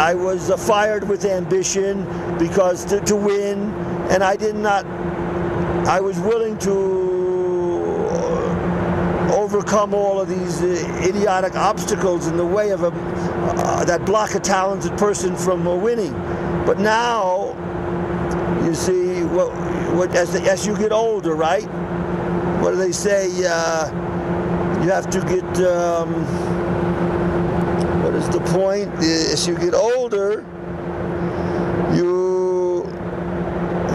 I was fired with ambition because to win, and I was willing to overcome all of these idiotic obstacles in the way of that block a talented person from winning. But now, you see, as you get older, right? What do they say? You have to get. What is the point? As you get older,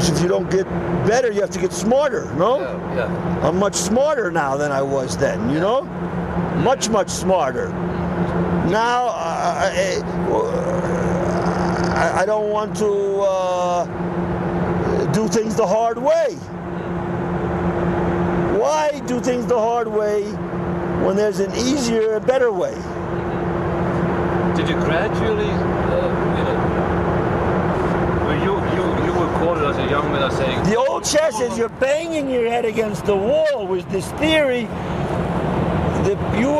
if you don't get better, you have to get smarter. No? Yeah. I'm much smarter now than I was then. You know, much smarter. Now I don't want to do things the hard way. Why do things the hard way when there's an easier, better way? Did you gradually, you were quoted as a young man as saying... The old chess is you're banging your head against the wall with this theory that you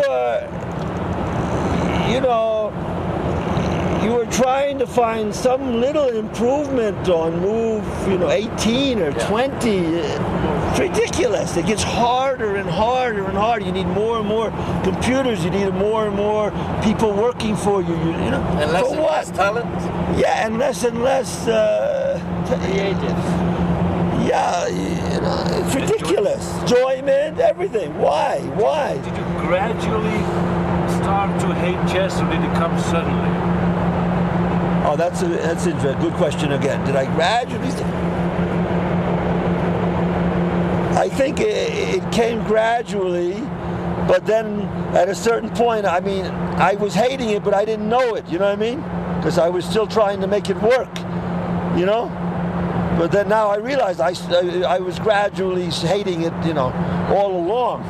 were trying to find some little improvement on move, 18 or 20. It's ridiculous. It gets harder and harder and harder. You need more and more computers. You need more and more people working for you. And less and less talent. Yeah, and less creative. Yeah, it's ridiculous. Enjoyment, everything. Why? Did you gradually start to hate chess, or did it come suddenly? Oh, that's a good question again. Did I gradually? I think it came gradually, but then at a certain point, I was hating it, but I didn't know it. You know what I mean? Because I was still trying to make it work. But then now I realized I was gradually hating it. All along.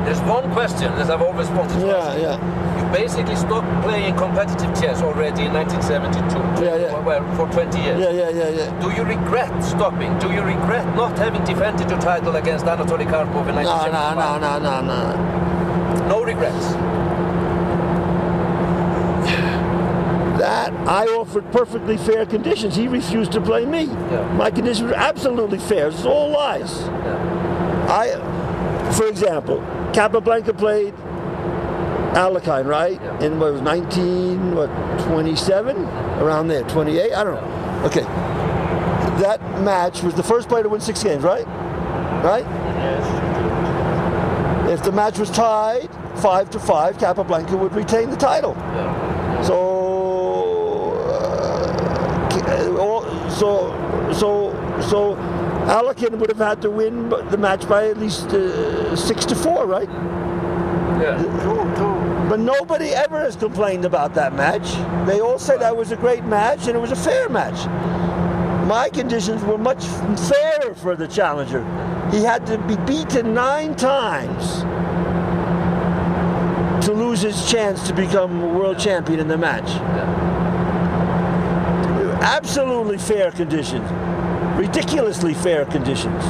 There's one question that I've always wanted to ask. Yeah. You basically stopped playing competitive chess already in 1972. Well, for 20 years. Yeah. Do you regret stopping? Do you regret not having defended your title against Anatoly Karpov in 1975? No. No regrets? That I offered perfectly fair conditions. He refused to play me. Yeah. My conditions were absolutely fair. It's all lies. Yeah. For example, Capablanca played Alekhine, right? Yeah. In what was 27? Around there, 28? I don't know. Okay. That match was the first player to win 6 games, right? Right? Yes. If the match was tied 5-5, Capablanca would retain the title. Yeah. So Alekhine would have had to win the match by at least 6-4, right? Yeah. But nobody ever has complained about that match. They all said that was a great match and it was a fair match. My conditions were much fairer for the challenger. He had to be beaten 9 times to lose his chance to become world champion in the match. Absolutely fair conditions. Ridiculously fair conditions.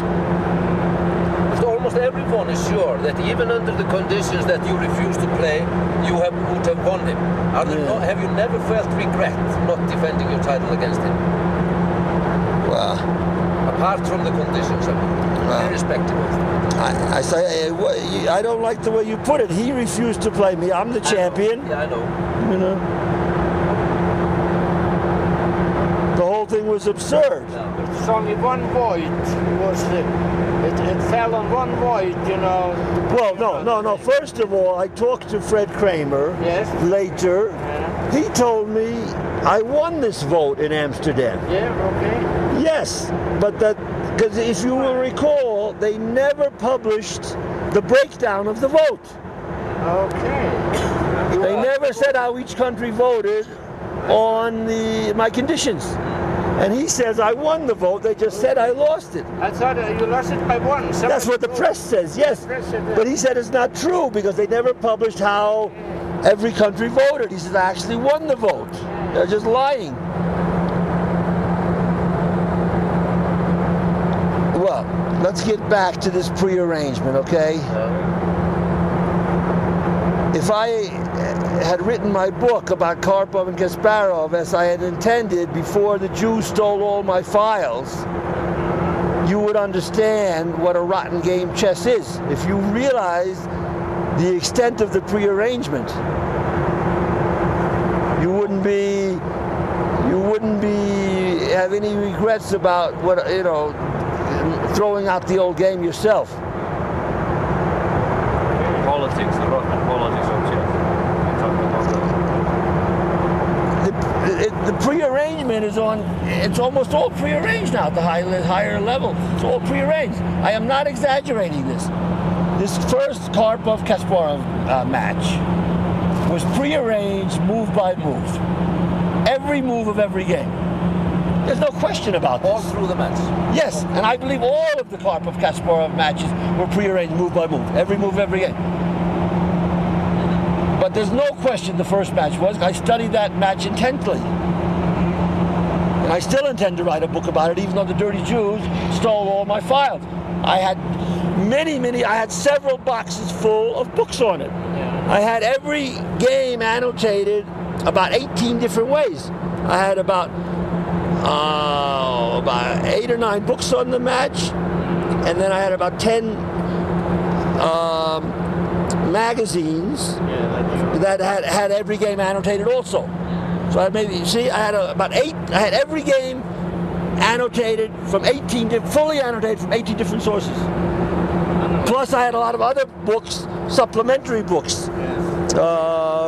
But almost everyone is sure that even under the conditions that you refuse to play, you would have won him. Have you never felt regret not defending your title against him? Well, apart from the conditions, irrespective of them. I say, I don't like the way you put it. He refused to play me. I'm the champion. Yeah, I know. The whole thing was absurd. It's only one void. It fell on one void, Well, no. First of all, I talked to Fred Kramer later. Yeah. He told me I won this vote in Amsterdam. Yeah, okay. Yes, but because if you will recall, they never published the breakdown of the vote. Okay. They never said how each country voted on my conditions. And he says I won the vote. They just said I lost it. I thought you lost it by 1. That's what the press says, yes. But he said it's not true because they never published how every country voted. He says I actually won the vote. They're just lying. Well, let's get back to this prearrangement, okay? If I had written my book about Karpov and Kasparov as I had intended before the Jews stole all my files, you would understand what a rotten game chess is. If you realized the extent of the prearrangement, you wouldn't have any regrets about what, you know, throwing out the old game yourself. Politics, the rotten politics of chess. The prearrangement is on, it's almost all prearranged now at the higher level. It's all prearranged. I am not exaggerating this. This first Karpov-Kasparov match was prearranged move by move. Every move of every game. There's no question about this. All through the match? Yes, and I believe all of the Karpov-Kasparov matches were prearranged move by move. Every move, every game. But there's no question the first match was. I studied that match intently. And I still intend to write a book about it, even though the dirty Jews stole all my files. I had I had several boxes full of books on it. I had every game annotated about 18 different ways. I had about 8 or 9 books on the match, and then I had about 10 magazines that had every game annotated also. So I had about 8. I had every game annotated from 18, fully annotated from 18 different sources. Plus, I had a lot of other books, supplementary books,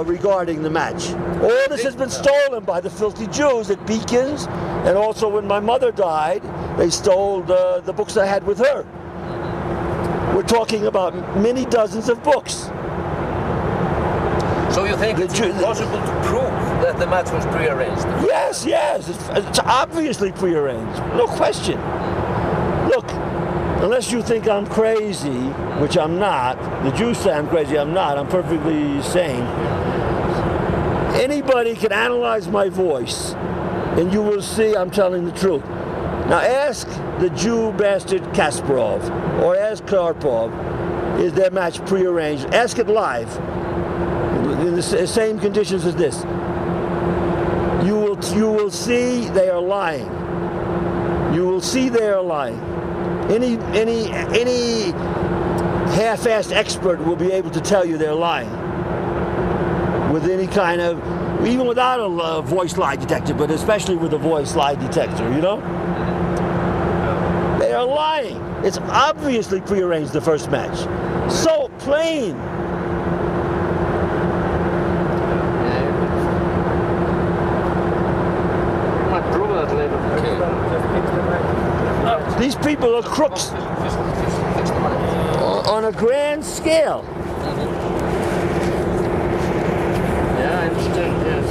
regarding the match. All this has been stolen by the filthy Jews at Beacons, and also when my mother died, they stole the books I had with her. We're talking about many dozens of books. So you think it's possible to prove that the match was prearranged? Yes, it's obviously prearranged, no question. Look, unless you think I'm crazy, which I'm not, the Jews say I'm crazy, I'm not, I'm perfectly sane. Anybody can analyze my voice, and you will see I'm telling the truth. Now ask the Jew bastard Kasparov, or ask Karpov, is their match prearranged? Ask it live, in the same conditions as this. You will see they are lying. You will see they are lying. Any half-assed expert will be able to tell you they're lying. With any kind of, even without a voice lie detector, but especially with a voice lie detector, you know? They are lying. It's obviously prearranged, the first match. So plain. These people are crooks on a grand scale. Yeah, I understand, yes.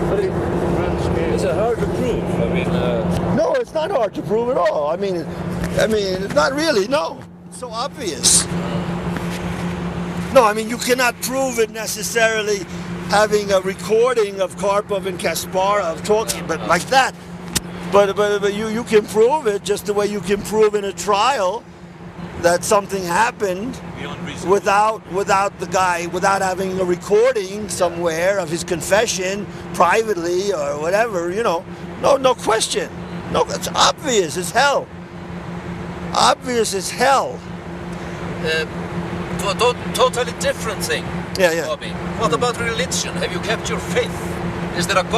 But is it hard to prove? I mean, no, it's not hard to prove at all. I mean, not really, no. It's so obvious. No, I mean, you cannot prove it necessarily having a recording of Karpov and Kasparov talking, but like that. But you can prove it just the way you can prove in a trial that something happened without having a recording somewhere of his confession privately or whatever, you know. No question. No, it's obvious as hell. Obvious as hell. To a totally different thing, Yeah. Bobby. What about religion? Have you kept your faith? Is there a God?